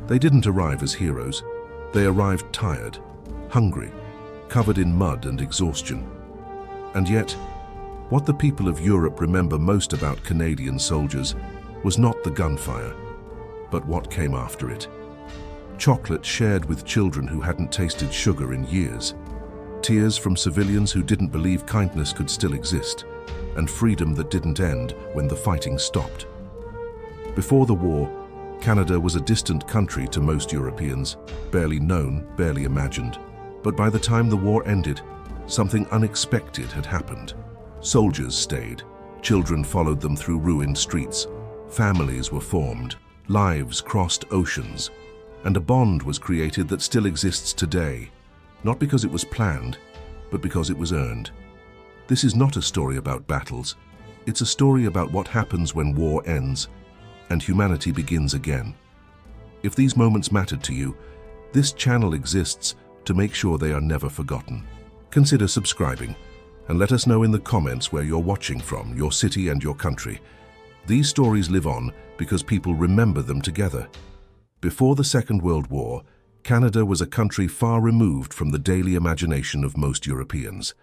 They didn't arrive as heroes. They arrived tired, hungry, covered in mud and exhaustion. And yet, what the people of Europe remember most about Canadian soldiers was not the gunfire, but what came after it. Chocolate shared with children who hadn't tasted sugar in years, tears from civilians who didn't believe kindness could still exist, and freedom that didn't end when the fighting stopped. Before the war, Canada was a distant country to most Europeans, barely known, barely imagined. But by the time the war ended, something unexpected had happened. Soldiers stayed, children followed them through ruined streets, families were formed, lives crossed oceans, and a bond was created that still exists today, not because it was planned, but because it was earned. This is not a story about battles. It's a story about what happens when war ends and humanity begins again. If these moments mattered to you, this channel exists to make sure they are never forgotten. Consider subscribing and let us know in the comments where you're watching from, your city and your country. These stories live on because people remember them together. Before the Second World War, Canada was a country far removed from the daily imagination of most Europeans.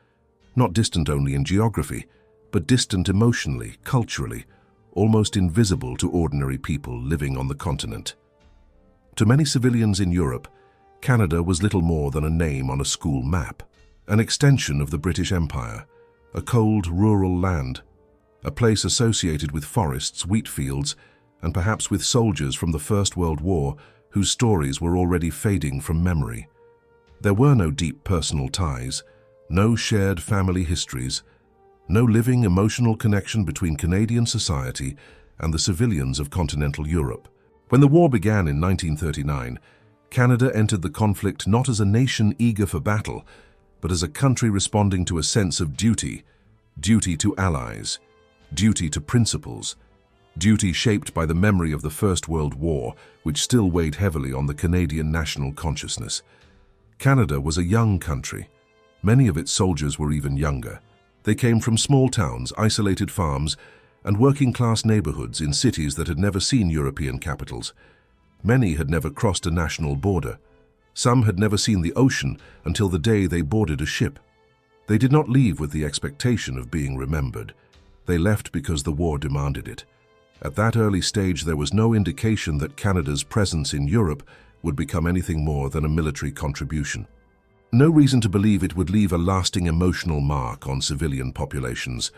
Not distant only in geography, but distant emotionally, culturally, almost invisible to ordinary people living on the continent. To many civilians in Europe, Canada was little more than a name on a school map, an extension of the British Empire, a cold rural land, a place associated with forests, wheat fields, and perhaps with soldiers from the First World War whose stories were already fading from memory. There were no deep personal ties, no shared family histories, no living emotional connection between Canadian society and the civilians of continental Europe. When the war began in 1939, Canada entered the conflict not as a nation eager for battle, but as a country responding to a sense of duty, duty to allies, duty to principles, duty shaped by the memory of the First World War, which still weighed heavily on the Canadian national consciousness. Canada was a young country. Many of its soldiers were even younger. They came from small towns, isolated farms, and working-class neighborhoods in cities that had never seen European capitals. Many had never crossed a national border. Some had never seen the ocean until the day they boarded a ship. They did not leave with the expectation of being remembered. They left because the war demanded it. At that early stage, there was no indication that Canada's presence in Europe would become anything more than a military contribution. No reason to believe it would leave a lasting emotional mark on civilian populations.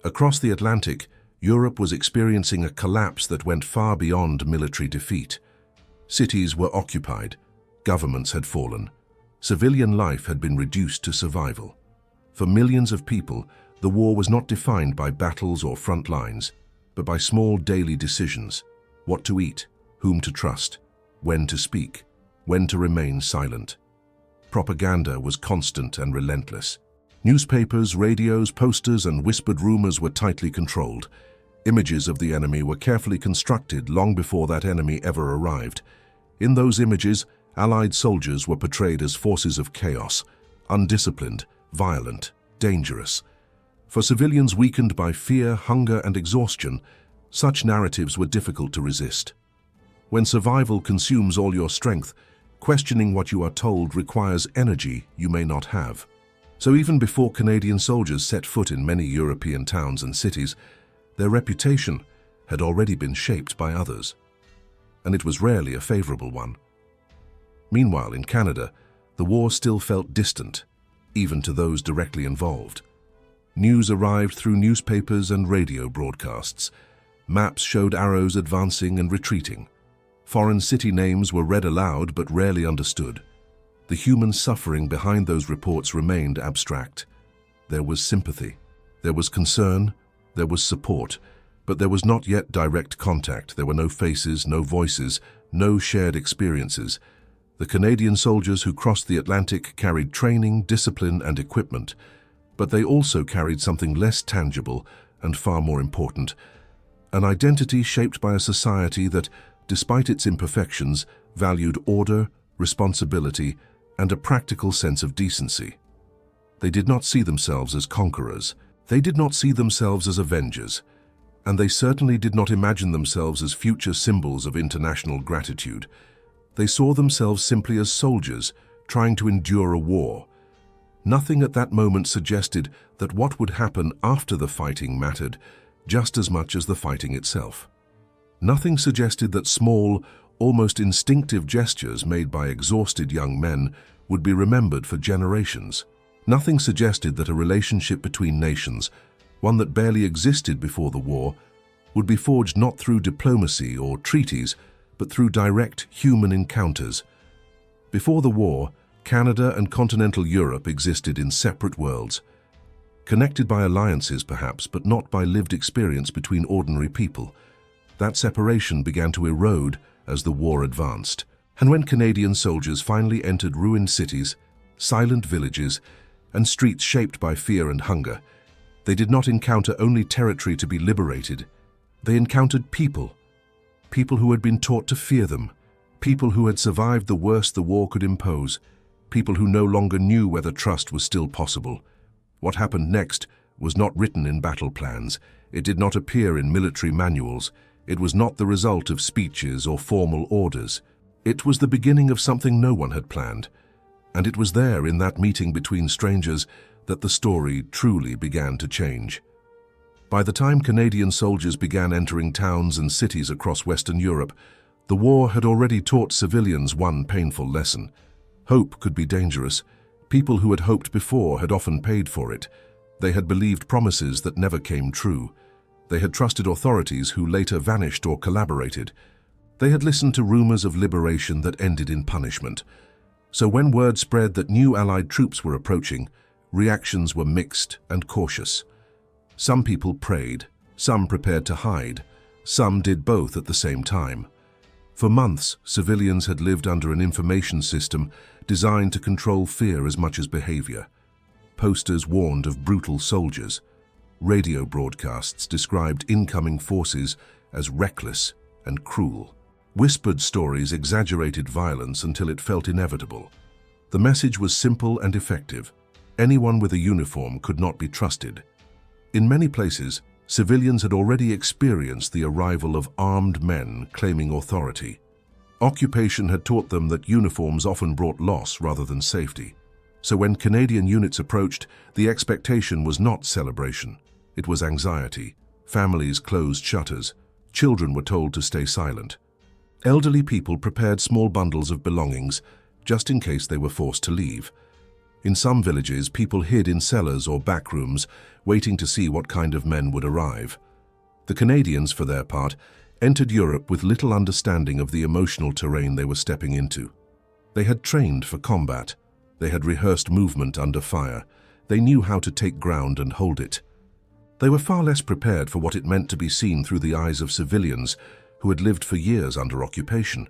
Across the Atlantic, Europe was experiencing a collapse that went far beyond military defeat. Cities were occupied, governments had fallen, civilian life had been reduced to survival. For millions of people, the war was not defined by battles or front lines, but by small daily decisions: what to eat, whom to trust, when to speak, when to remain silent. Propaganda was constant and relentless. Newspapers, radios, posters, and whispered rumors were tightly controlled. Images of the enemy were carefully constructed long before that enemy ever arrived. In those images, Allied soldiers were portrayed as forces of chaos, undisciplined, violent, dangerous. For civilians weakened by fear, hunger, and exhaustion, such narratives were difficult to resist. When survival consumes all your strength, questioning what you are told requires energy you may not have. So even before Canadian soldiers set foot in many European towns and cities, their reputation had already been shaped by others. And it was rarely a favorable one. Meanwhile, in Canada, the war still felt distant, even to those directly involved. News arrived through newspapers and radio broadcasts. Maps showed arrows advancing and retreating. Foreign city names were read aloud but rarely understood. The human suffering behind those reports remained abstract. There was sympathy, there was concern, there was support, but there was not yet direct contact. There were no faces, no voices, no shared experiences. The Canadian soldiers who crossed the Atlantic carried training, discipline, and equipment, but they also carried something less tangible and far more important: an identity shaped by a society that, despite its imperfections, valued order, responsibility, and a practical sense of decency. They did not see themselves as conquerors. They did not see themselves as avengers. And they certainly did not imagine themselves as future symbols of international gratitude. They saw themselves simply as soldiers, trying to endure a war. Nothing at that moment suggested that what would happen after the fighting mattered just as much as the fighting itself. Nothing suggested that small, almost instinctive gestures made by exhausted young men would be remembered for generations. Nothing suggested that a relationship between nations, one that barely existed before the war, would be forged not through diplomacy or treaties, but through direct human encounters. Before the war, Canada and continental Europe existed in separate worlds, connected by alliances perhaps, but not by lived experience between ordinary people. That separation began to erode as the war advanced. And when Canadian soldiers finally entered ruined cities, silent villages, and streets shaped by fear and hunger, they did not encounter only territory to be liberated. They encountered people who had been taught to fear them, people who had survived the worst the war could impose, people who no longer knew whether trust was still possible. What happened next was not written in battle plans. It did not appear in military manuals. It was not the result of speeches or formal orders. It was the beginning of something no one had planned. And it was there, in that meeting between strangers, that the story truly began to change. By the time Canadian soldiers began entering towns and cities across Western Europe, the war had already taught civilians one painful lesson. Hope could be dangerous. People who had hoped before had often paid for it. They had believed promises that never came true. They had trusted authorities who later vanished or collaborated. They had listened to rumors of liberation that ended in punishment. So when word spread that new Allied troops were approaching, reactions were mixed and cautious. Some people prayed, some prepared to hide, some did both at the same time. For months, civilians had lived under an information system designed to control fear as much as behavior. Posters warned of brutal soldiers. Radio broadcasts described incoming forces as reckless and cruel. Whispered stories exaggerated violence until it felt inevitable. The message was simple and effective. Anyone with a uniform could not be trusted. In many places, civilians had already experienced the arrival of armed men claiming authority. Occupation had taught them that uniforms often brought loss rather than safety. So when Canadian units approached, the expectation was not celebration. It was anxiety. Families closed shutters. Children were told to stay silent. Elderly people prepared small bundles of belongings, just in case they were forced to leave. In some villages, people hid in cellars or back rooms, waiting to see what kind of men would arrive. The Canadians, for their part, entered Europe with little understanding of the emotional terrain they were stepping into. They had trained for combat. They had rehearsed movement under fire. They knew how to take ground and hold it. They were far less prepared for what it meant to be seen through the eyes of civilians who had lived for years under occupation.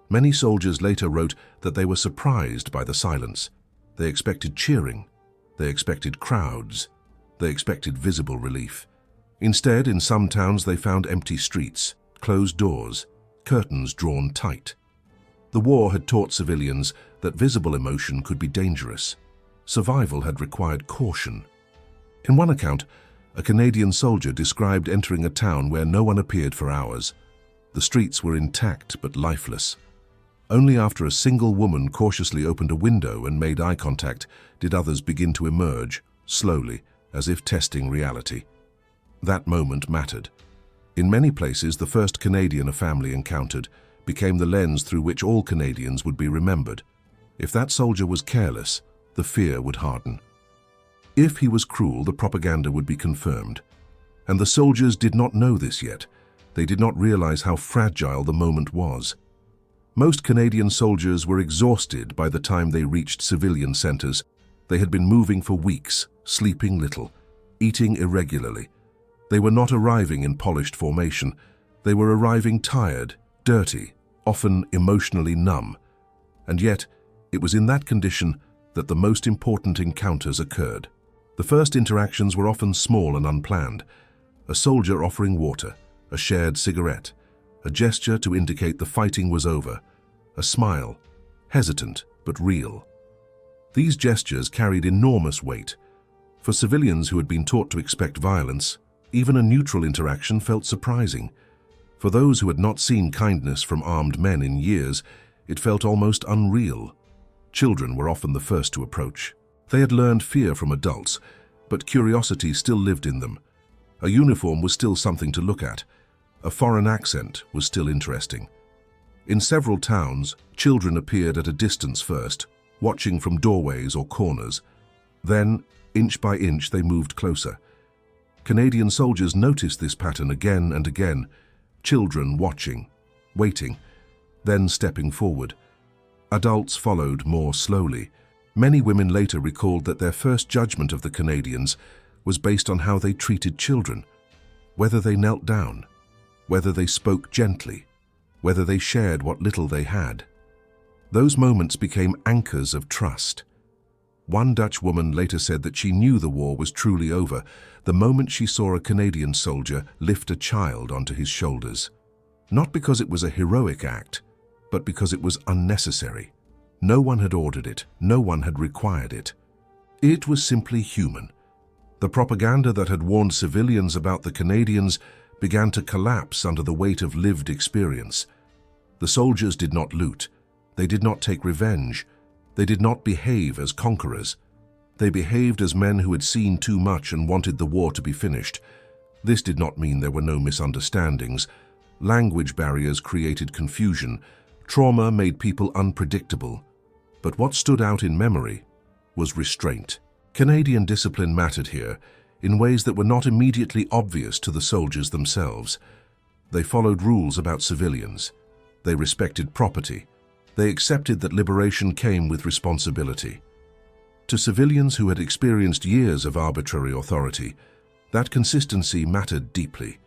Many soldiers later wrote that they were surprised by the silence. They expected cheering. They expected crowds. They expected visible relief. Instead, in some towns they found empty streets, closed doors, curtains drawn tight. The war had taught civilians that visible emotion could be dangerous. Survival had required caution. In one account, a Canadian soldier described entering a town where no one appeared for hours. The streets were intact but lifeless. Only after a single woman cautiously opened a window and made eye contact did others begin to emerge, slowly, as if testing reality. That moment mattered. In many places, the first Canadian a family encountered became the lens through which all Canadians would be remembered. If that soldier was careless, the fear would harden. If he was cruel, the propaganda would be confirmed. And the soldiers did not know this yet. They did not realize how fragile the moment was. Most Canadian soldiers were exhausted by the time they reached civilian centers. They had been moving for weeks, sleeping little, eating irregularly. They were not arriving in polished formation. They were arriving tired, dirty, often emotionally numb. And yet, it was in that condition that the most important encounters occurred. The first interactions were often small and unplanned. A soldier offering water, a shared cigarette, a gesture to indicate the fighting was over, a smile, hesitant but real. These gestures carried enormous weight. For civilians who had been taught to expect violence, even a neutral interaction felt surprising. For those who had not seen kindness from armed men in years, It felt almost unreal. Children were often the first to approach. They had learned fear from adults, but curiosity still lived in them. A uniform was still something to look at. A foreign accent was still interesting. In several towns, children appeared at a distance first, watching from doorways or corners. Then, inch by inch, they moved closer. Canadian soldiers noticed this pattern again and again. Children watching, waiting, then stepping forward. Adults followed more slowly. Many women later recalled that their first judgment of the Canadians was based on how they treated children, whether they knelt down, whether they spoke gently, whether they shared what little they had. Those moments became anchors of trust. One Dutch woman later said that she knew the war was truly over the moment she saw a Canadian soldier lift a child onto his shoulders. Not because it was a heroic act, but because it was unnecessary. No one had ordered it, no one had required it. It was simply human. The propaganda that had warned civilians about the Canadians began to collapse under the weight of lived experience. The soldiers did not loot. They did not take revenge. They did not behave as conquerors. They behaved as men who had seen too much and wanted the war to be finished. This did not mean there were no misunderstandings. Language barriers created confusion. Trauma made people unpredictable. But what stood out in memory was restraint. Canadian discipline mattered here in ways that were not immediately obvious to the soldiers themselves. They followed rules about civilians. They respected property. They accepted that liberation came with responsibility. To civilians who had experienced years of arbitrary authority, that consistency mattered deeply.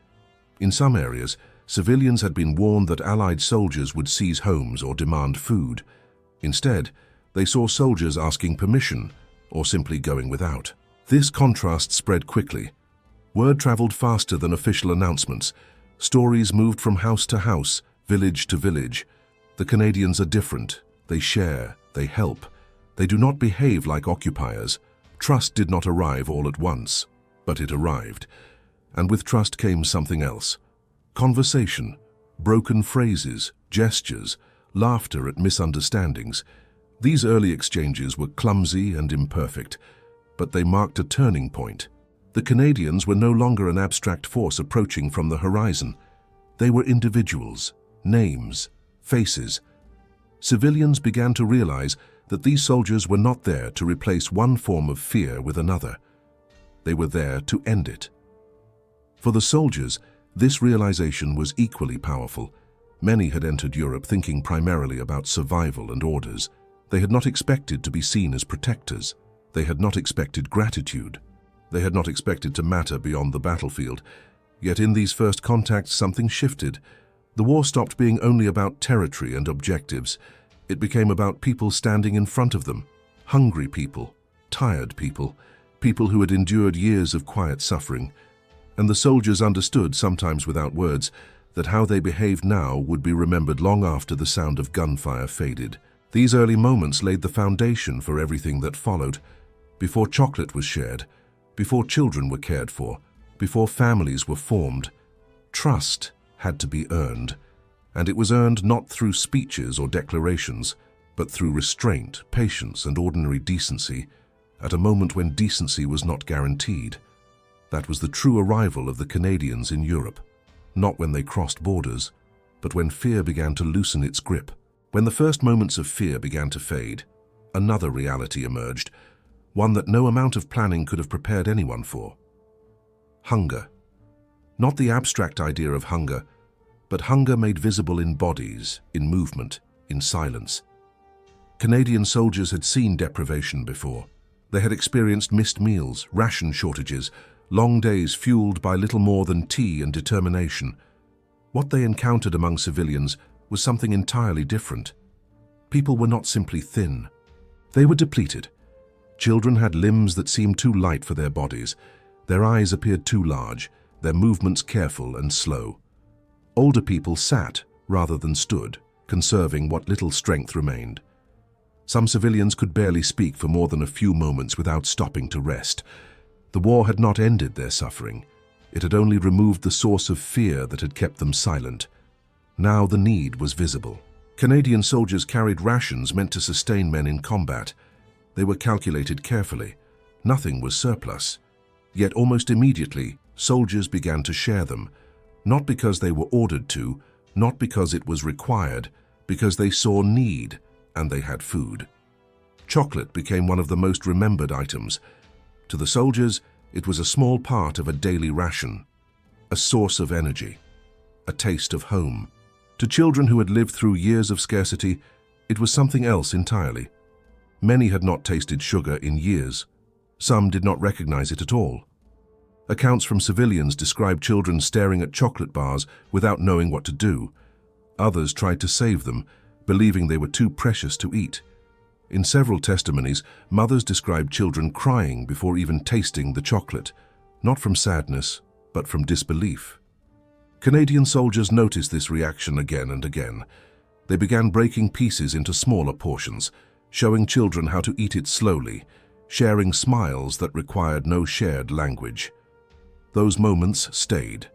In some areas, civilians had been warned that Allied soldiers would seize homes or demand food. Instead, they saw soldiers asking permission or simply going without. This contrast spread quickly. Word traveled faster than official announcements. Stories moved from house to house, village to village. The Canadians are different. They share, they help. They do not behave like occupiers. Trust did not arrive all at once, but it arrived. And with trust came something else. Conversation, broken phrases, gestures, laughter at misunderstandings. These early exchanges were clumsy and imperfect, but they marked a turning point. The Canadians were no longer an abstract force approaching from the horizon. They were individuals, names, faces. Civilians began to realize that these soldiers were not there to replace one form of fear with another. They were there to end it. For the soldiers, this realization was equally powerful. Many had entered Europe thinking primarily about survival and orders. They had not expected to be seen as protectors. They had not expected gratitude. They had not expected to matter beyond the battlefield. Yet in these first contacts, something shifted. The war stopped being only about territory and objectives. It became about people standing in front of them. Hungry people, tired people, people who had endured years of quiet suffering. And the soldiers understood, sometimes without words, that how they behaved now would be remembered long after the sound of gunfire faded. These early moments laid the foundation for everything that followed. Before chocolate was shared, before children were cared for, before families were formed, trust had to be earned. And it was earned not through speeches or declarations, but through restraint, patience, and ordinary decency, at a moment when decency was not guaranteed. That was the true arrival of the Canadians in Europe, not when they crossed borders, but when fear began to loosen its grip. When the first moments of fear began to fade, another reality emerged, one that no amount of planning could have prepared anyone for. Hunger. Not the abstract idea of hunger, but hunger made visible in bodies, in movement, in silence. Canadian soldiers had seen deprivation before. They had experienced missed meals, ration shortages, long days fueled by little more than tea and determination. What they encountered among civilians was something entirely different. People were not simply thin. They were depleted. Children had limbs that seemed too light for their bodies. Their eyes appeared too large, their movements careful and slow. Older people sat rather than stood, conserving what little strength remained. Some civilians could barely speak for more than a few moments without stopping to rest. The war had not ended their suffering. It had only removed the source of fear that had kept them silent. Now the need was visible. Canadian soldiers carried rations meant to sustain men in combat. They were calculated carefully. Nothing was surplus. Yet almost immediately, soldiers began to share them, not because they were ordered to, not because it was required, because they saw need and they had food. Chocolate became one of the most remembered items. To the soldiers, it was a small part of a daily ration, a source of energy, a taste of home. To children who had lived through years of scarcity, it was something else entirely. Many had not tasted sugar in years. Some did not recognize it at all. Accounts from civilians described children staring at chocolate bars without knowing what to do. Others tried to save them, believing they were too precious to eat. In several testimonies, mothers described children crying before even tasting the chocolate, not from sadness, but from disbelief. Canadian soldiers noticed this reaction again and again. They began breaking pieces into smaller portions, showing children how to eat it slowly, sharing smiles that required no shared language. Those moments stayed.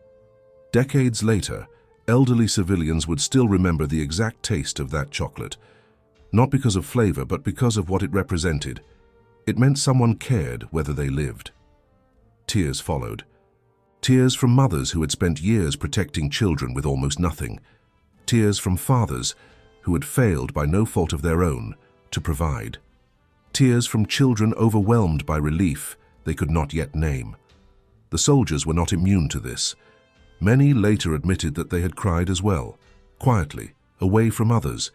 Decades later, elderly civilians would still remember the exact taste of that chocolate, not because of flavor, but because of what it represented. It meant someone cared whether they lived. Tears followed. Tears from mothers who had spent years protecting children with almost nothing. Tears from fathers who had failed by no fault of their own to provide. Tears from children overwhelmed by relief they could not yet name. The soldiers were not immune to this. Many later admitted that they had cried as well, quietly, away from others.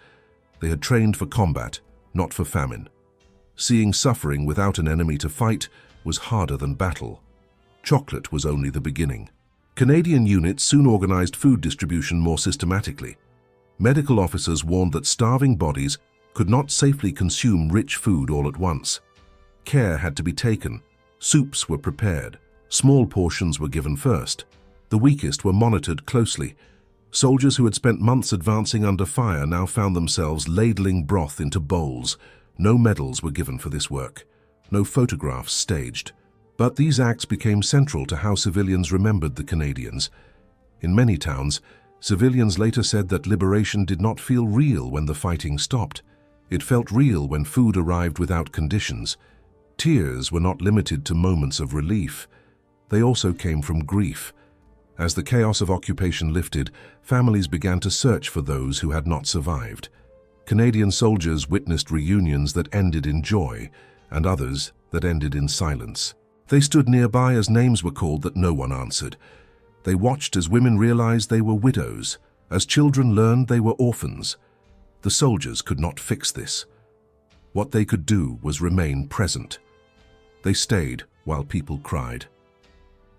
They had trained for combat, not for famine. Seeing suffering without an enemy to fight was harder than battle. Chocolate was only the beginning. Canadian units soon organized food distribution more systematically. Medical officers warned that starving bodies could not safely consume rich food all at once. Care had to be taken. Soups were prepared. Small portions were given first. The weakest were monitored closely. Soldiers who had spent months advancing under fire now found themselves ladling broth into bowls. No medals were given for this work. No photographs staged. But these acts became central to how civilians remembered the Canadians. In many towns, civilians later said that liberation did not feel real when the fighting stopped. It felt real when food arrived without conditions. Tears were not limited to moments of relief. They also came from grief. As the chaos of occupation lifted, families began to search for those who had not survived. Canadian soldiers witnessed reunions that ended in joy, and others that ended in silence. They stood nearby as names were called that no one answered. They watched as women realized they were widows, as children learned they were orphans. The soldiers could not fix this. What they could do was remain present. They stayed while people cried.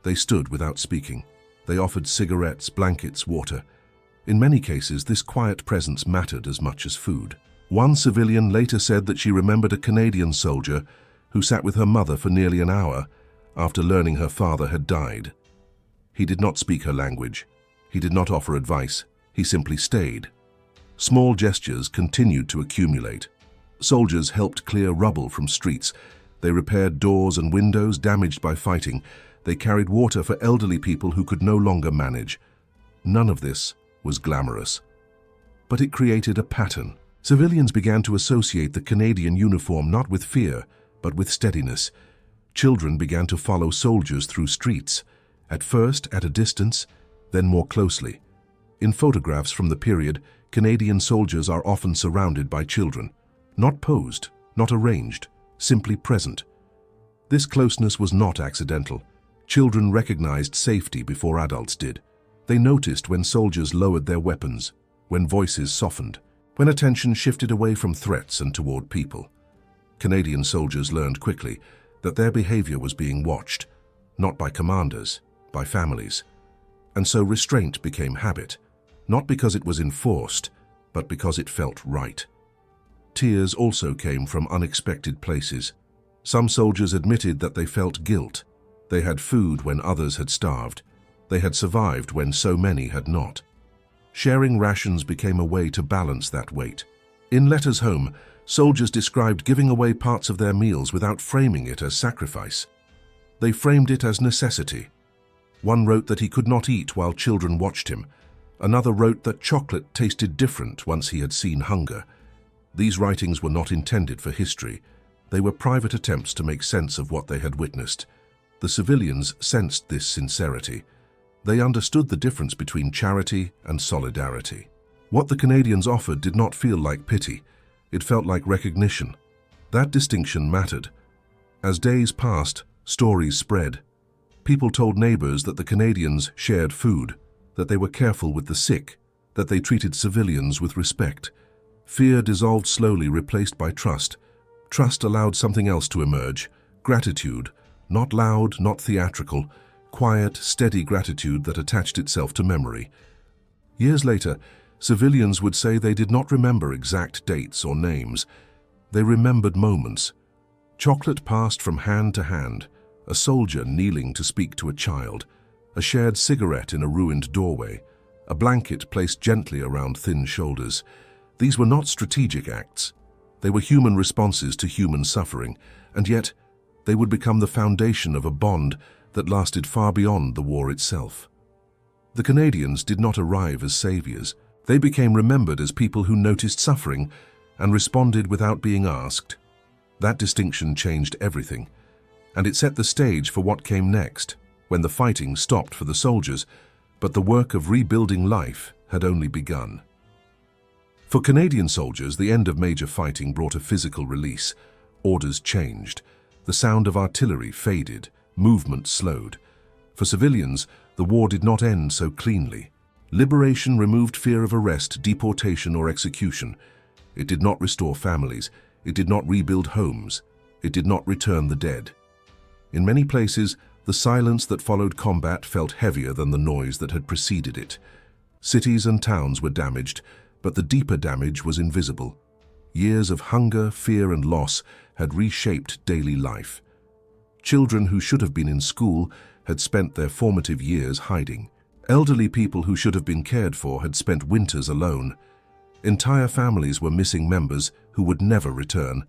They stood without speaking. They offered cigarettes, blankets, water. In many cases, this quiet presence mattered as much as food. One civilian later said that she remembered a Canadian soldier who sat with her mother for nearly an hour after learning her father had died. He did not speak her language. He did not offer advice. He simply stayed. Small gestures continued to accumulate. Soldiers helped clear rubble from streets. They repaired doors and windows damaged by fighting. They carried water for elderly people who could no longer manage. None of this was glamorous. But it created a pattern. Civilians began to associate the Canadian uniform not with fear, but with steadiness. Children began to follow soldiers through streets, at first at a distance, then more closely. In photographs from the period, Canadian soldiers are often surrounded by children, not posed, not arranged, simply present. This closeness was not accidental. Children recognized safety before adults did. They noticed when soldiers lowered their weapons, when voices softened, when attention shifted away from threats and toward people. Canadian soldiers learned quickly that their behavior was being watched, not by commanders, by families. And so restraint became habit, not because it was enforced, but because it felt right. Tears also came from unexpected places. Some soldiers admitted that they felt guilt. They had food when others had starved. They had survived when so many had not. Sharing rations became a way to balance that weight. In letters home, soldiers described giving away parts of their meals without framing it as sacrifice. They framed it as necessity. One wrote that he could not eat while children watched him. Another wrote that chocolate tasted different once he had seen hunger. These writings were not intended for history. They were private attempts to make sense of what they had witnessed. The civilians sensed this sincerity. They understood the difference between charity and solidarity. What the Canadians offered did not feel like pity. It felt like recognition. That distinction mattered. As days passed, stories spread. People told neighbors that the Canadians shared food, that they were careful with the sick, that they treated civilians with respect. Fear dissolved slowly, replaced by trust. Trust allowed something else to emerge: gratitude, not loud, not theatrical, quiet, steady gratitude that attached itself to memory. Years later, civilians would say they did not remember exact dates or names. They remembered moments. Chocolate passed from hand to hand, a soldier kneeling to speak to a child, a shared cigarette in a ruined doorway, a blanket placed gently around thin shoulders. These were not strategic acts. They were human responses to human suffering, and yet they would become the foundation of a bond that lasted far beyond the war itself. The Canadians did not arrive as saviors. They became remembered as people who noticed suffering and responded without being asked. That distinction changed everything, and it set the stage for what came next, when the fighting stopped for the soldiers, but the work of rebuilding life had only begun. For Canadian soldiers, the end of major fighting brought a physical release. Orders changed. The sound of artillery faded. Movement slowed. For civilians, the war did not end so cleanly. Liberation removed fear of arrest, deportation, or execution. It did not restore families. It did not rebuild homes. It did not return the dead. In many places, the silence that followed combat felt heavier than the noise that had preceded it. Cities and towns were damaged, but the deeper damage was invisible. Years of hunger, fear, and loss had reshaped daily life. Children who should have been in school had spent their formative years hiding. Elderly people who should have been cared for had spent winters alone. Entire families were missing members who would never return.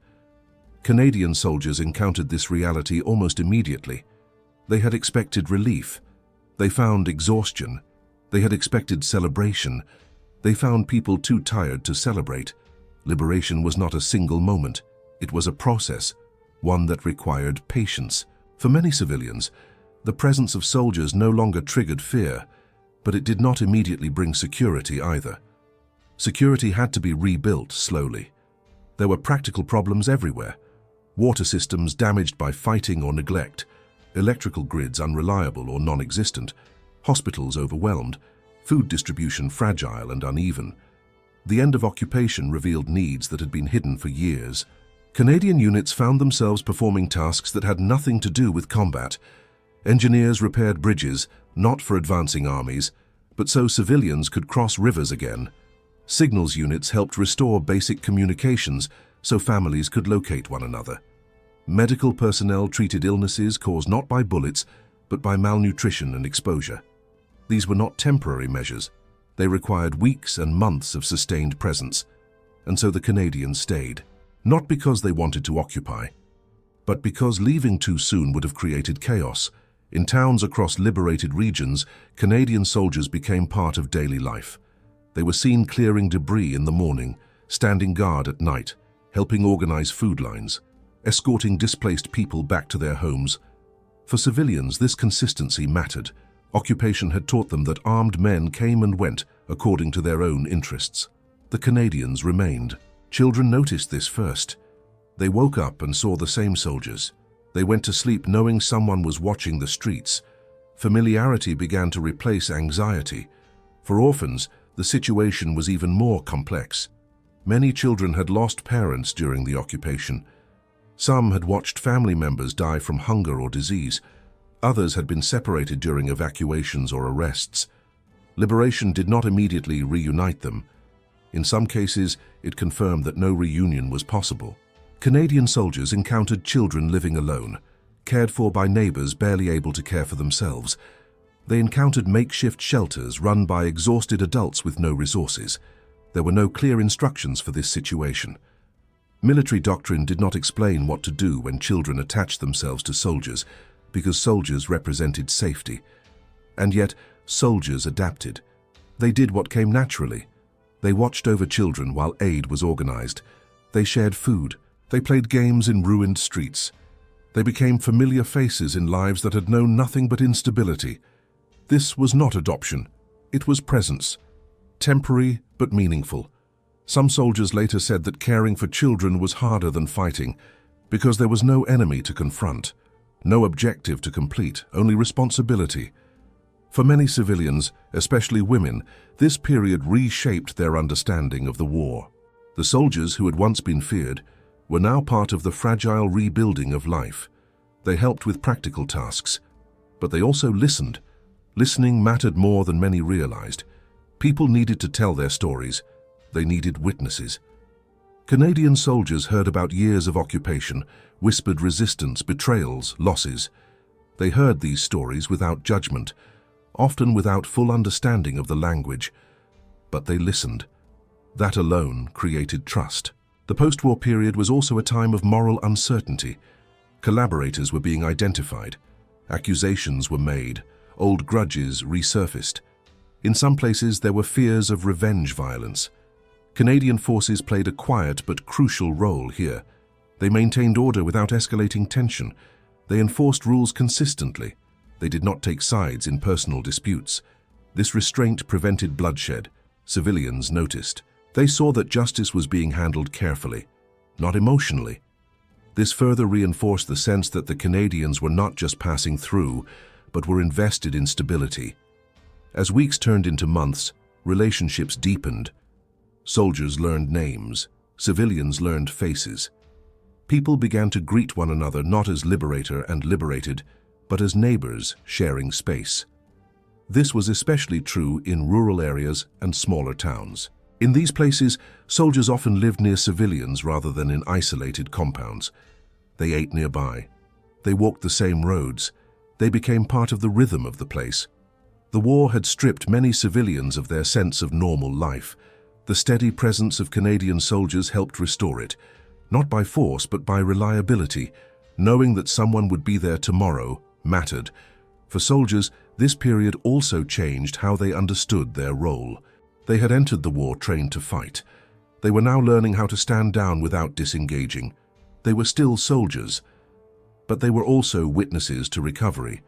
Canadian soldiers encountered this reality almost immediately. They had expected relief. They found exhaustion. They had expected celebration. They found people too tired to celebrate. Liberation was not a single moment. It was a process, one that required patience. For many civilians, the presence of soldiers no longer triggered fear, but it did not immediately bring security either. Security had to be rebuilt slowly. There were practical problems everywhere. Water systems damaged by fighting or neglect, electrical grids unreliable or non-existent, hospitals overwhelmed, food distribution fragile and uneven. The end of occupation revealed needs that had been hidden for years. Canadian units found themselves performing tasks that had nothing to do with combat. Engineers repaired bridges, not for advancing armies, but so civilians could cross rivers again. Signals units helped restore basic communications so families could locate one another. Medical personnel treated illnesses caused not by bullets, but by malnutrition and exposure. These were not temporary measures. They required weeks and months of sustained presence, and so the Canadians stayed. Not because they wanted to occupy, but because leaving too soon would have created chaos. In towns across liberated regions, Canadian soldiers became part of daily life. They were seen clearing debris in the morning, standing guard at night, helping organize food lines, escorting displaced people back to their homes. For civilians, this consistency mattered. Occupation had taught them that armed men came and went according to their own interests. The Canadians remained. Children noticed this first. They woke up and saw the same soldiers. They went to sleep knowing someone was watching the streets. Familiarity began to replace anxiety. For orphans, the situation was even more complex. Many children had lost parents during the occupation. Some had watched family members die from hunger or disease. Others had been separated during evacuations or arrests. Liberation did not immediately reunite them. In some cases, it confirmed that no reunion was possible. Canadian soldiers encountered children living alone, cared for by neighbors barely able to care for themselves. They encountered makeshift shelters run by exhausted adults with no resources. There were no clear instructions for this situation. Military doctrine did not explain what to do when children attached themselves to soldiers, because soldiers represented safety. And yet, soldiers adapted. They did what came naturally. They watched over children while aid was organized. They shared food. They played games in ruined streets. They became familiar faces in lives that had known nothing but instability. This was not adoption. It was presence. Temporary but meaningful. Some soldiers later said that caring for children was harder than fighting because there was no enemy to confront, no objective to complete, only responsibility. For many civilians, especially women, this period reshaped their understanding of the war. The soldiers who had once been feared were now part of the fragile rebuilding of life. They helped with practical tasks, but they also listened. Listening mattered more than many realized. People needed to tell their stories. They needed witnesses. Canadian soldiers heard about years of occupation, whispered resistance, betrayals, losses. They heard these stories without judgment, often without full understanding of the language. But they listened. That alone created trust. The post-war period was also a time of moral uncertainty. Collaborators were being identified. Accusations were made. Old grudges resurfaced. In some places, there were fears of revenge violence. Canadian forces played a quiet but crucial role here. They maintained order without escalating tension. They enforced rules consistently. They did not take sides in personal disputes. This restraint prevented bloodshed. Civilians noticed. They saw that justice was being handled carefully, not emotionally. This further reinforced the sense that the Canadians were not just passing through, but were invested in stability. As weeks turned into months, relationships deepened. Soldiers learned names. Civilians learned faces. People began to greet one another not as liberator and liberated, but as neighbors sharing space. This was especially true in rural areas and smaller towns. In these places, soldiers often lived near civilians rather than in isolated compounds. They ate nearby. They walked the same roads. They became part of the rhythm of the place. The war had stripped many civilians of their sense of normal life. The steady presence of Canadian soldiers helped restore it, not by force but by reliability. Knowing that someone would be there tomorrow mattered. For soldiers, this period also changed how they understood their role. They had entered the war trained to fight. They were now learning how to stand down without disengaging. They were still soldiers, but they were also witnesses to recovery.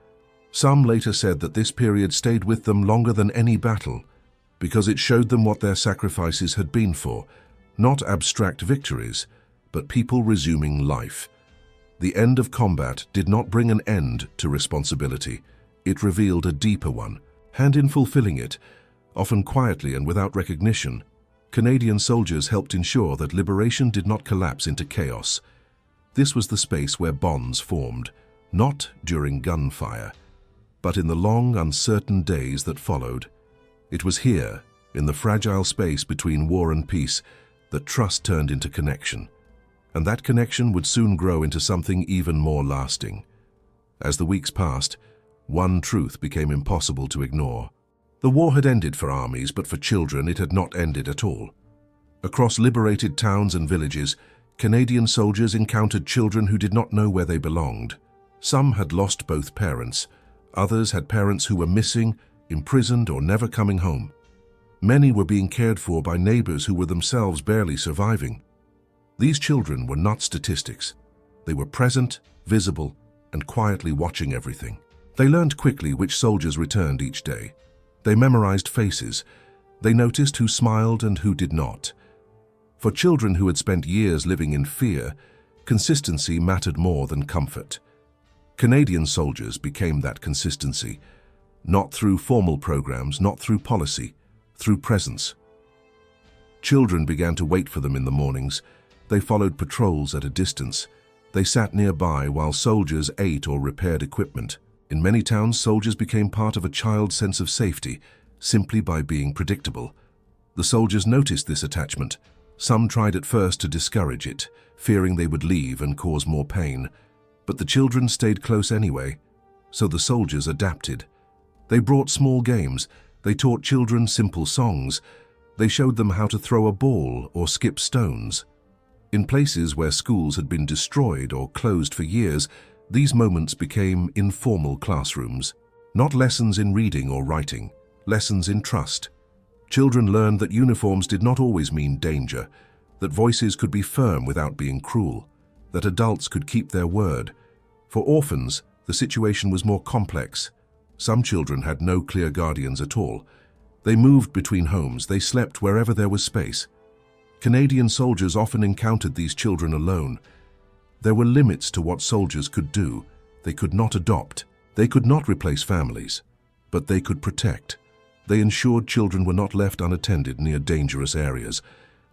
Some later said that this period stayed with them longer than any battle, because it showed them what their sacrifices had been for, not abstract victories, but people resuming life. The end of combat did not bring an end to responsibility. It revealed a deeper one, and in fulfilling it, often quietly and without recognition, Canadian soldiers helped ensure that liberation did not collapse into chaos. This was the space where bonds formed, not during gunfire, but in the long, uncertain days that followed. It was here, in the fragile space between war and peace, that trust turned into connection. And that connection would soon grow into something even more lasting. As the weeks passed, one truth became impossible to ignore. The war had ended for armies, but for children it had not ended at all. Across liberated towns and villages, Canadian soldiers encountered children who did not know where they belonged. Some had lost both parents. Others had parents who were missing, imprisoned, or never coming home. Many were being cared for by neighbors who were themselves barely surviving. These children were not statistics. They were present, visible, and quietly watching everything. They learned quickly which soldiers returned each day. They memorized faces. They noticed who smiled and who did not. For children who had spent years living in fear, consistency mattered more than comfort. Canadian soldiers became that consistency, not through formal programs, not through policy, through presence. Children began to wait for them in the mornings. They followed patrols at a distance. They sat nearby while soldiers ate or repaired equipment. In many towns, soldiers became part of a child's sense of safety, simply by being predictable. The soldiers noticed this attachment. Some tried at first to discourage it, fearing they would leave and cause more pain. But the children stayed close anyway, so the soldiers adapted. They brought small games. They taught children simple songs. They showed them how to throw a ball or skip stones. In places where schools had been destroyed or closed for years, these moments became informal classrooms, not lessons in reading or writing, lessons in trust. Children learned that uniforms did not always mean danger, that voices could be firm without being cruel, that adults could keep their word. For orphans, the situation was more complex. Some children had no clear guardians at all. They moved between homes, they slept wherever there was space. Canadian soldiers often encountered these children alone. There were limits to what soldiers could do. They could not adopt. They could not replace families, but they could protect. They ensured children were not left unattended near dangerous areas.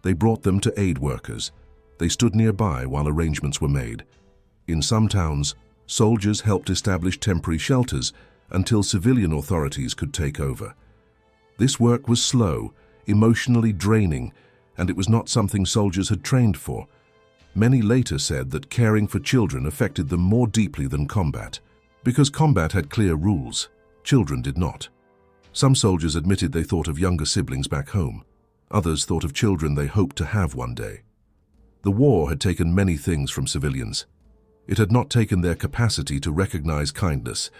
They brought them to aid workers. They stood nearby while arrangements were made. In some towns, soldiers helped establish temporary shelters until civilian authorities could take over. This work was slow, emotionally draining, and it was not something soldiers had trained for. Many later said that caring for children affected them more deeply than combat. Because combat had clear rules, children did not. Some soldiers admitted they thought of younger siblings back home. Others thought of children they hoped to have one day. The war had taken many things from civilians. It had not taken their capacity to recognize kindness.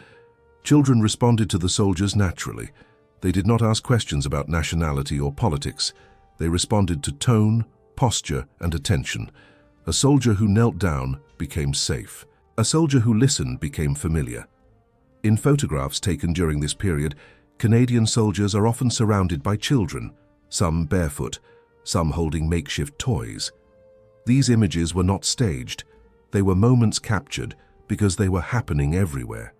Children responded to the soldiers naturally. They did not ask questions about nationality or politics. They responded to tone, posture, and attention. A soldier who knelt down became safe. A soldier who listened became familiar. In photographs taken during this period, Canadian soldiers are often surrounded by children, some barefoot, some holding makeshift toys. These images were not staged. They were moments captured because they were happening everywhere.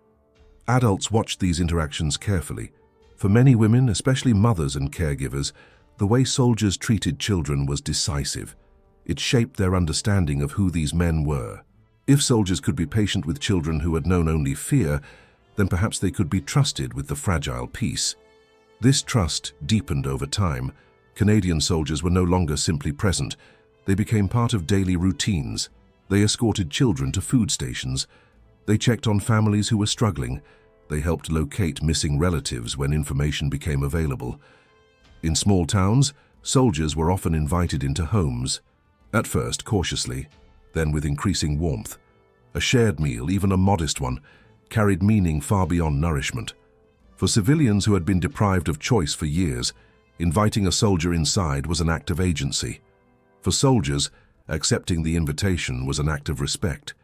Adults watched these interactions carefully. For many women, especially mothers and caregivers, the way soldiers treated children was decisive. It shaped their understanding of who these men were. If soldiers could be patient with children who had known only fear, then perhaps they could be trusted with the fragile peace. This trust deepened over time. Canadian soldiers were no longer simply present. They became part of daily routines. They escorted children to food stations. They checked on families who were struggling. They helped locate missing relatives when information became available. In small towns, soldiers were often invited into homes, at first cautiously, then with increasing warmth. A shared meal, even a modest one, carried meaning far beyond nourishment. For civilians who had been deprived of choice for years, inviting a soldier inside was an act of agency. For soldiers, accepting the invitation was an act of respect.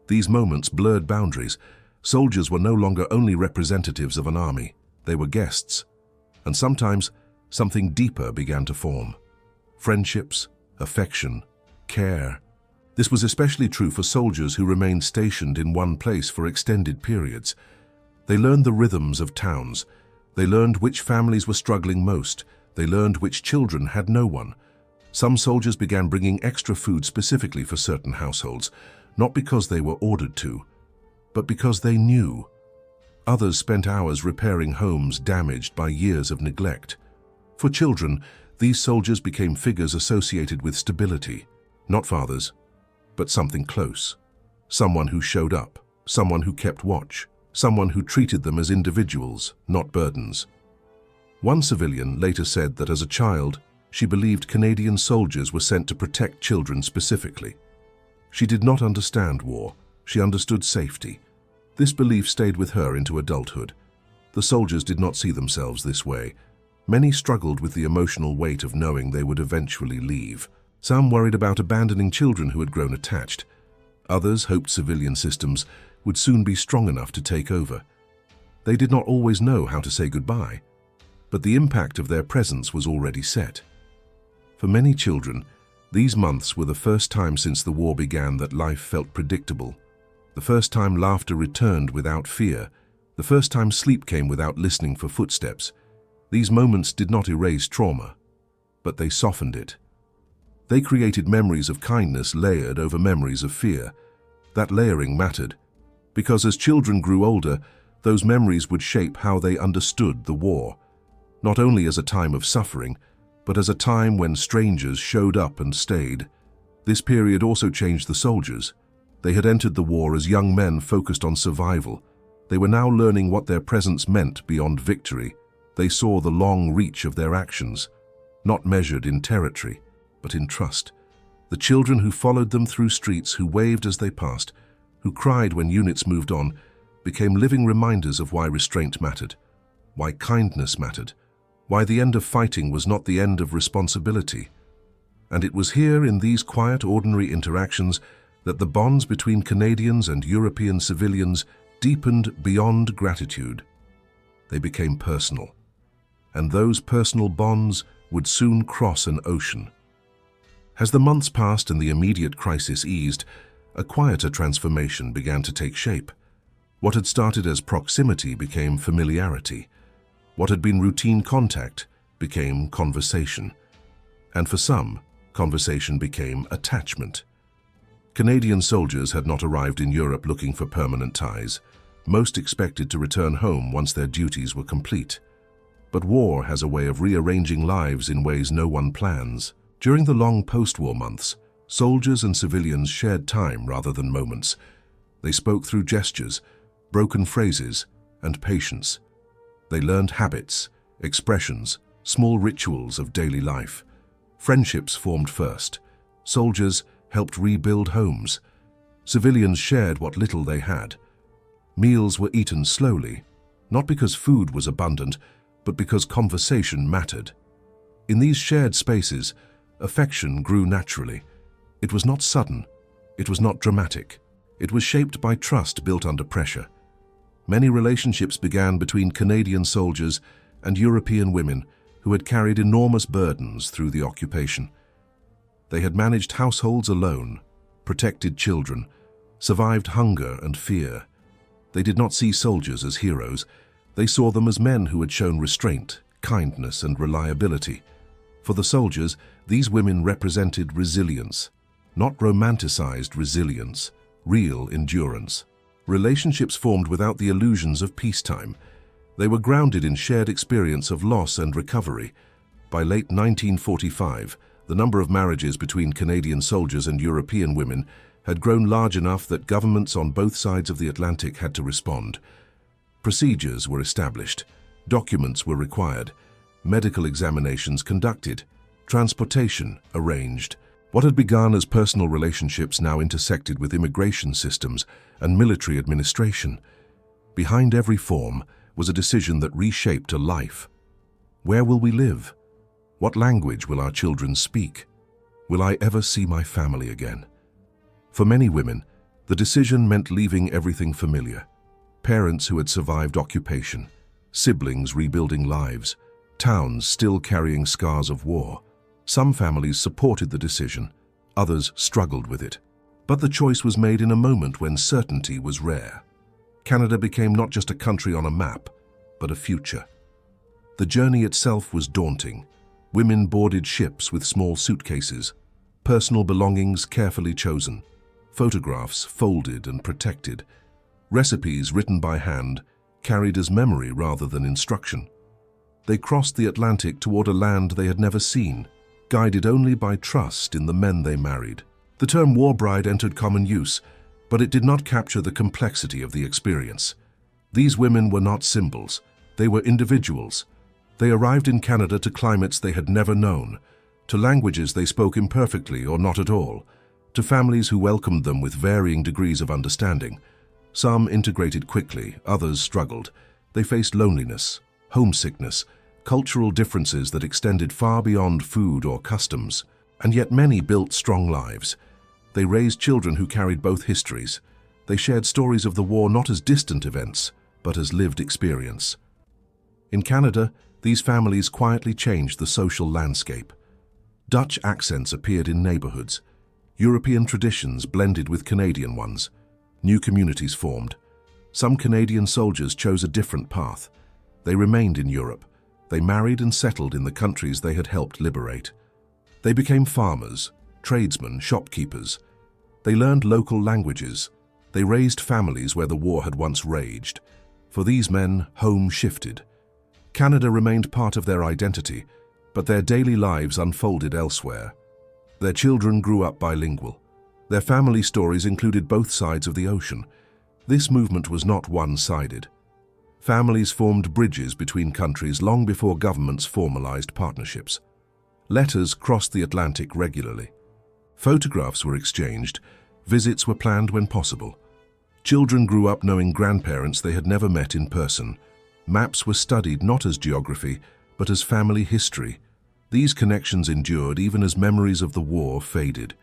These moments blurred boundaries. Soldiers were no longer only representatives of an army. They were guests. And sometimes, something deeper began to form. Friendships, affection, care. This was especially true for soldiers who remained stationed in one place for extended periods. They learned the rhythms of towns. They learned which families were struggling most. They learned which children had no one. Some soldiers began bringing extra food specifically for certain households, not because they were ordered to, but because they knew. Others spent hours repairing homes damaged by years of neglect. For children, these soldiers became figures associated with stability, not fathers, but something close. Someone who showed up, someone who kept watch, someone who treated them as individuals, not burdens. One civilian later said that as a child, she believed Canadian soldiers were sent to protect children specifically. She did not understand war. She understood safety. This belief stayed with her into adulthood. The soldiers did not see themselves this way. Many struggled with the emotional weight of knowing they would eventually leave. Some worried about abandoning children who had grown attached. Others hoped civilian systems would soon be strong enough to take over. They did not always know how to say goodbye, but the impact of their presence was already set. For many children, these months were the first time since the war began that life felt predictable. The first time laughter returned without fear. The first time sleep came without listening for footsteps. These moments did not erase trauma, but they softened it. They created memories of kindness layered over memories of fear. That layering mattered, because as children grew older, those memories would shape how they understood the war, not only as a time of suffering, but as a time when strangers showed up and stayed. This period also changed the soldiers. They had entered the war as young men focused on survival. They were now learning what their presence meant beyond victory. They saw the long reach of their actions, not measured in territory, but in trust. The children who followed them through streets, who waved as they passed, who cried when units moved on, became living reminders of why restraint mattered, why kindness mattered, why the end of fighting was not the end of responsibility. And it was here in these quiet, ordinary interactions that the bonds between Canadians and European civilians deepened beyond gratitude. They became personal, and those personal bonds would soon cross an ocean. As the months passed and the immediate crisis eased, a quieter transformation began to take shape. What had started as proximity became familiarity. What had been routine contact became conversation. And for some, conversation became attachment. Canadian soldiers had not arrived in Europe looking for permanent ties. Most expected to return home once their duties were complete. But war has a way of rearranging lives in ways no one plans. During the long post-war months, soldiers and civilians shared time rather than moments. They spoke through gestures, broken phrases, and patience. They learned habits, expressions, small rituals of daily life. Friendships formed first. Soldiers helped rebuild homes. Civilians shared what little they had. Meals were eaten slowly, not because food was abundant, but because conversation mattered. In these shared spaces, affection grew naturally. It was not sudden. It was not dramatic. It was shaped by trust built under pressure. Many relationships began between Canadian soldiers and European women who had carried enormous burdens through the occupation. They had managed households alone, protected children, survived hunger and fear. They did not see soldiers as heroes. They saw them as men who had shown restraint, kindness, and reliability. For the soldiers, these women represented resilience, not romanticized resilience, real endurance. Relationships formed without the illusions of peacetime. They were grounded in shared experience of loss and recovery. By late 1945, the number of marriages between Canadian soldiers and European women had grown large enough that governments on both sides of the Atlantic had to respond. Procedures were established, documents were required, medical examinations conducted, transportation arranged. What had begun as personal relationships now intersected with immigration systems and military administration. Behind every form was a decision that reshaped a life. Where will we live? What language will our children speak? Will I ever see my family again? For many women, the decision meant leaving everything familiar. Parents who had survived occupation, siblings rebuilding lives, towns still carrying scars of war. Some families supported the decision, others struggled with it. But the choice was made in a moment when certainty was rare. Canada became not just a country on a map, but a future. The journey itself was daunting. Women boarded ships with small suitcases, personal belongings carefully chosen, photographs folded and protected, recipes written by hand, carried as memory rather than instruction. They crossed the Atlantic toward a land they had never seen, guided only by trust in the men they married. The term war bride entered common use, but it did not capture the complexity of the experience. These women were not symbols, they were individuals. They arrived in Canada to climates they had never known, to languages they spoke imperfectly or not at all, to families who welcomed them with varying degrees of understanding. Some integrated quickly, others struggled. They faced loneliness, homesickness, cultural differences that extended far beyond food or customs. And yet many built strong lives. They raised children who carried both histories. They shared stories of the war not as distant events, but as lived experience. In Canada, these families quietly changed the social landscape. Dutch accents appeared in neighborhoods. European traditions blended with Canadian ones. New communities formed. Some Canadian soldiers chose a different path. They remained in Europe. They married and settled in the countries they had helped liberate. They became farmers, tradesmen, shopkeepers. They learned local languages. They raised families where the war had once raged. For these men, home shifted. Canada remained part of their identity, but their daily lives unfolded elsewhere. Their children grew up bilingual. Their family stories included both sides of the ocean. This movement was not one-sided. Families formed bridges between countries long before governments formalized partnerships. Letters crossed the Atlantic regularly. Photographs were exchanged. Visits were planned when possible. Children grew up knowing grandparents they had never met in person. Maps were studied not as geography, but but as family history. These connections endured even as memories of the war faded.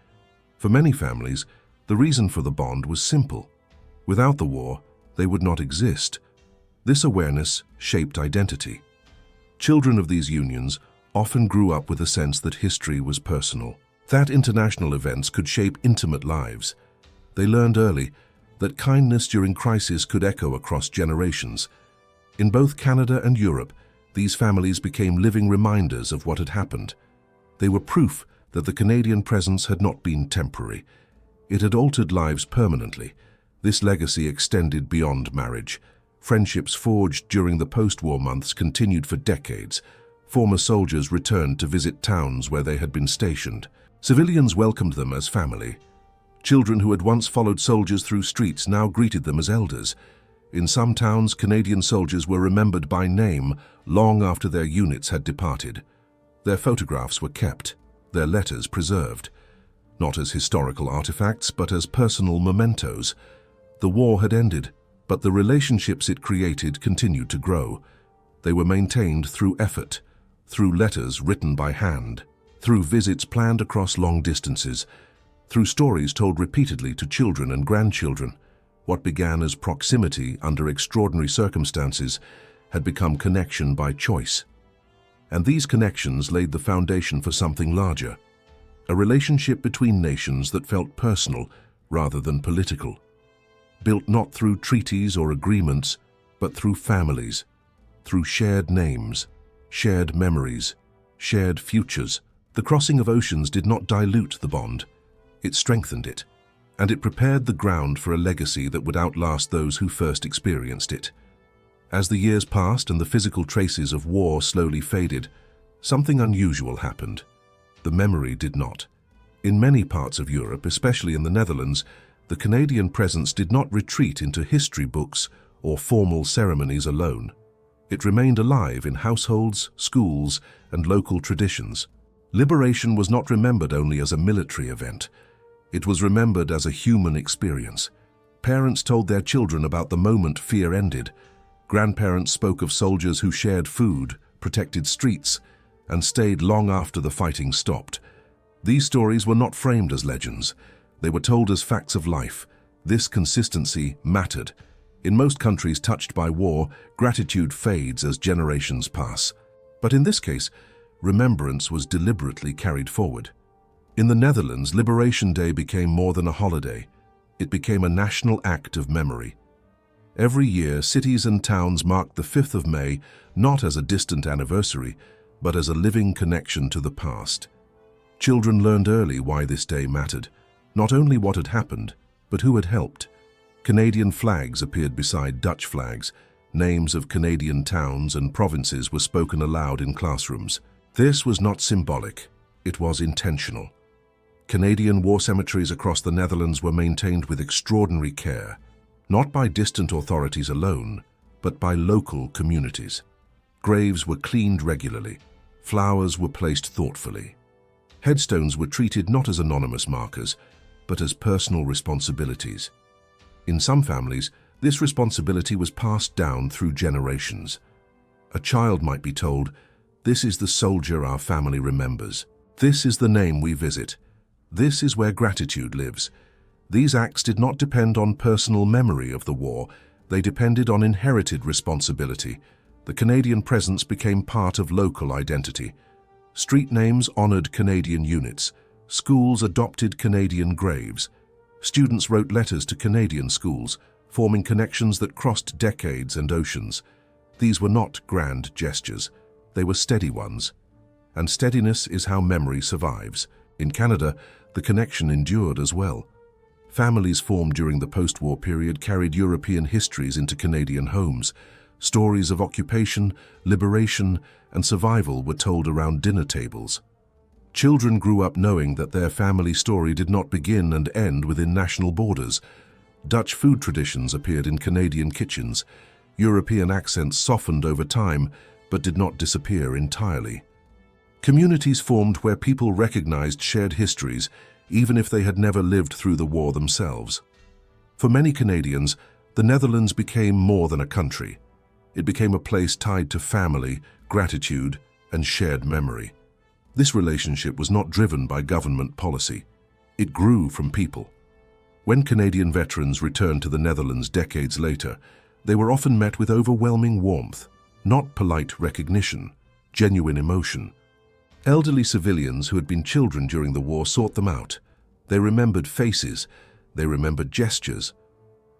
For many families, the reason for the bond was simple. Without the war, they would not exist. This awareness shaped identity. Children of these unions often grew up with a sense that history was personal, that international events could shape intimate lives. They learned early that kindness during crisis could echo across generations. In both Canada and Europe, these families became living reminders of what had happened. They were proof that the Canadian presence had not been temporary. It had altered lives permanently. This legacy extended beyond marriage. Friendships forged during the post-war months continued for decades. Former soldiers returned to visit towns where they had been stationed. Civilians welcomed them as family. Children who had once followed soldiers through streets now greeted them as elders. In some towns, Canadian soldiers were remembered by name long after their units had departed. Their photographs were kept, their letters preserved, not as historical artifacts, but as personal mementos. The war had ended, but the relationships it created continued to grow. They were maintained through effort, through letters written by hand, through visits planned across long distances, through stories told repeatedly to children and grandchildren. What began as proximity under extraordinary circumstances had become connection by choice. And these connections laid the foundation for something larger, a relationship between nations that felt personal rather than political, built not through treaties or agreements, but through families, through shared names, shared memories, shared futures. The crossing of oceans did not dilute the bond. It strengthened it, and it prepared the ground for a legacy that would outlast those who first experienced it. As the years passed and the physical traces of war slowly faded, something unusual happened. The memory did not. In many parts of Europe, especially in the Netherlands, the Canadian presence did not retreat into history books or formal ceremonies alone. It remained alive in households, schools, and local traditions. Liberation was not remembered only as a military event. It was remembered as a human experience. Parents told their children about the moment fear ended. Grandparents spoke of soldiers who shared food, protected streets, and stayed long after the fighting stopped. These stories were not framed as legends. They were told as facts of life. This consistency mattered. In most countries touched by war, gratitude fades as generations pass. But in this case, remembrance was deliberately carried forward. In the Netherlands, Liberation Day became more than a holiday. It became a national act of memory. Every year, cities and towns marked the 5th of May not as a distant anniversary, but as a living connection to the past. Children learned early why this day mattered, not only what had happened, but who had helped. Canadian flags appeared beside Dutch flags. Names of Canadian towns and provinces were spoken aloud in classrooms. This was not symbolic, it was intentional. Canadian war cemeteries across the Netherlands were maintained with extraordinary care, not by distant authorities alone, but by local communities. Graves were cleaned regularly, flowers were placed thoughtfully. Headstones were treated not as anonymous markers, but as personal responsibilities. In some families, this responsibility was passed down through generations. A child might be told, "This is the soldier our family remembers. This is the name we visit. This is where gratitude lives." These acts did not depend on personal memory of the war. They depended on inherited responsibility. The Canadian presence became part of local identity. Street names honored Canadian units. Schools adopted Canadian graves. Students wrote letters to Canadian schools, forming connections that crossed decades and oceans. These were not grand gestures. They were steady ones. And steadiness is how memory survives. In Canada, the connection endured as well. Families formed during the post-war period carried European histories into Canadian homes. Stories of occupation, liberation, and survival were told around dinner tables. Children grew up knowing that their family story did not begin and end within national borders. Dutch food traditions appeared in Canadian kitchens. European accents softened over time, but did not disappear entirely. Communities formed where people recognized shared histories, even if they had never lived through the war themselves. For many Canadians, the Netherlands became more than a country. It became a place tied to family, gratitude, and shared memory. This relationship was not driven by government policy. It grew from people. When Canadian veterans returned to the Netherlands decades later, they were often met with overwhelming warmth, not polite recognition, genuine emotion. Elderly civilians who had been children during the war sought them out. They remembered faces, they remembered gestures.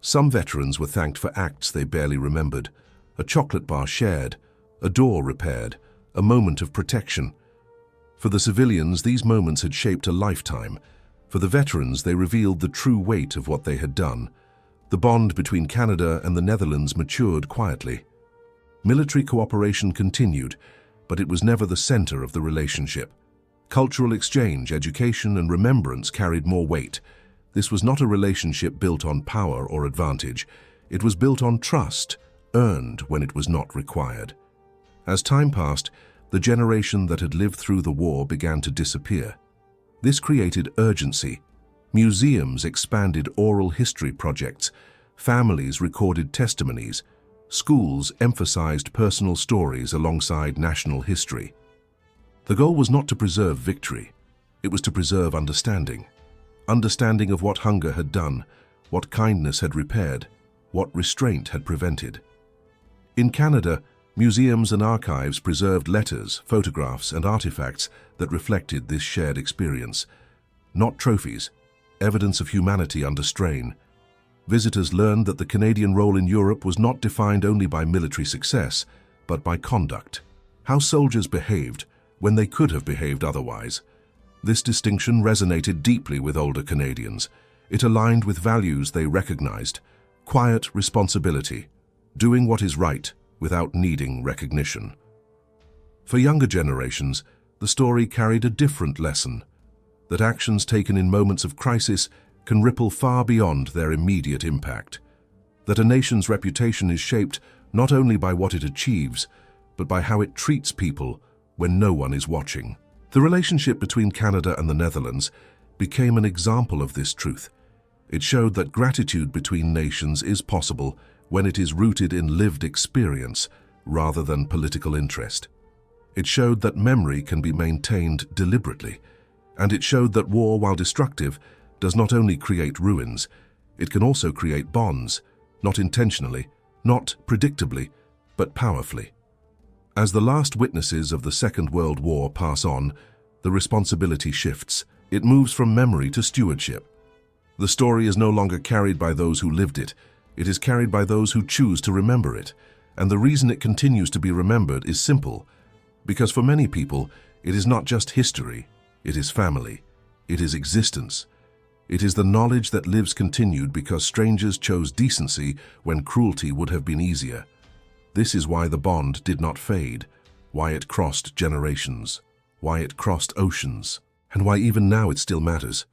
Some veterans were thanked for acts they barely remembered: a chocolate bar shared, a door repaired, a moment of protection. For the civilians, these moments had shaped a lifetime. For the veterans, they revealed the true weight of what they had done. The bond between Canada and the Netherlands matured quietly. Military cooperation continued, but it was never the center of the relationship. Cultural exchange, education, and remembrance carried more weight. This was not a relationship built on power or advantage. It was built on trust, earned when it was not required. As time passed, the generation that had lived through the war began to disappear. This created urgency. Museums expanded oral history projects. Families recorded testimonies. Schools emphasized personal stories alongside national history. The goal was not to preserve victory. It was to preserve understanding. Understanding of what hunger had done, what kindness had repaired, what restraint had prevented. In Canada, museums and archives preserved letters, photographs, and artifacts that reflected this shared experience. Not trophies, evidence of humanity under strain. Visitors learned that the Canadian role in Europe was not defined only by military success, but by conduct. How soldiers behaved when they could have behaved otherwise. This distinction resonated deeply with older Canadians. It aligned with values they recognized: quiet responsibility, doing what is right without needing recognition. For younger generations, the story carried a different lesson: that actions taken in moments of crisis can ripple far beyond their immediate impact. That a nation's reputation is shaped not only by what it achieves, but by how it treats people when no one is watching. The relationship between Canada and the Netherlands became an example of this truth. It showed that gratitude between nations is possible when it is rooted in lived experience rather than political interest. It showed that memory can be maintained deliberately, and it showed that war, while destructive, does not only create ruins, it can also create bonds, not intentionally, not predictably, but powerfully. As the last witnesses of the Second World War pass on, the responsibility shifts. It moves from memory to stewardship. The story is no longer carried by those who lived it. It is carried by those who choose to remember it. And the reason it continues to be remembered is simple. Because for many people, it is not just history. It is family. It is existence. It is the knowledge that lives continued because strangers chose decency when cruelty would have been easier. This is why the bond did not fade, why it crossed generations, why it crossed oceans, and why even now it still matters.